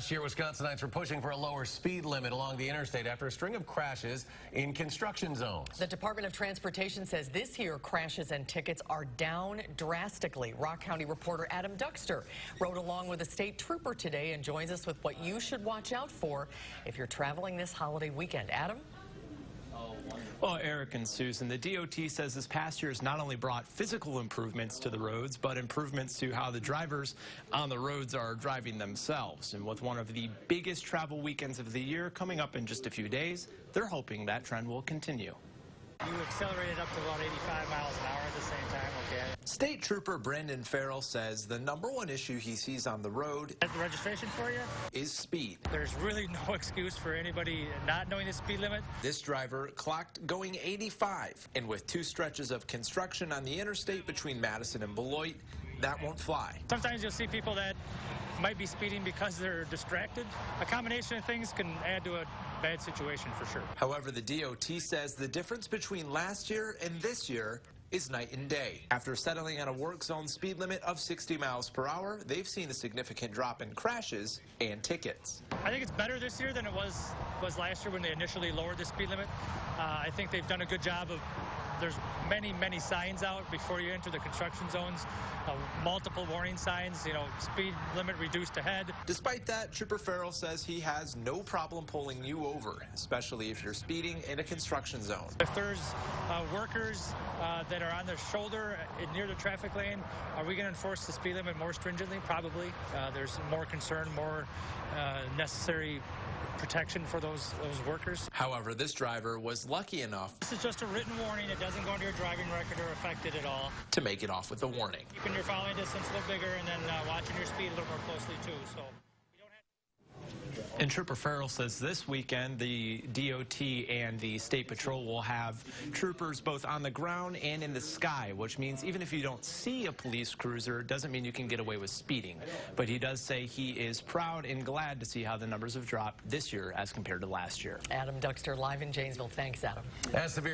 Last year, Wisconsinites were pushing for a lower speed limit along the interstate after a string of crashes in construction zones. The Department of Transportation says this year crashes and tickets are down drastically. Rock County reporter Adam Duxter rode along with a state trooper today and joins us with what you should watch out for if you're traveling this holiday weekend. Adam? Well, Eric and Susan, the DOT says this past year has not only brought physical improvements to the roads, but improvements to how the drivers on the roads are driving themselves. And with one of the biggest travel weekends of the year coming up in just a few days, they're hoping that trend will continue. You accelerated up to about 85 miles an hour at the same time, okay? State Trooper Brandon Farrell says the #1 issue he sees on the road Has the registration for you? is speed. There's really no excuse for anybody not knowing the speed limit. This driver clocked going 85, and with 2 stretches of construction on the interstate between Madison and Beloit, that won't fly. Sometimes you'll see people that might be speeding because they're distracted. A combination of things can add to a bad situation for sure. However, the DOT says the difference between last year and this year is night and day. After settling on a work zone speed limit of 60 miles per hour, they've seen a significant drop in crashes and tickets. I think it's better this year than it was last year when they initially lowered the speed limit. I think they've done a good job of, there's many signs out before you enter the construction zones, multiple warning signs, speed limit reduced ahead. Despite that, Trooper Farrell says he has no problem pulling you over, especially if you're speeding in a construction zone. If there's workers that are on their shoulder near the traffic lane, are we going to enforce the speed limit more stringently? Probably. There's more concern, more necessary protection for those workers. However, this driver was lucky enough. This is just a written warning. It doesn't go into your driving record or affect it at all. To make it off with a warning. Keeping your following distance a little bigger and then watching your speed a little more closely too. So. And Trooper Farrell says this weekend the DOT and the State Patrol will have troopers both on the ground and in the sky, which means even if you don't see a police cruiser, it doesn't mean you can get away with speeding. But he does say he is proud and glad to see how the numbers have dropped this year as compared to last year. Adam Duxter live in Janesville. Thanks, Adam. As severe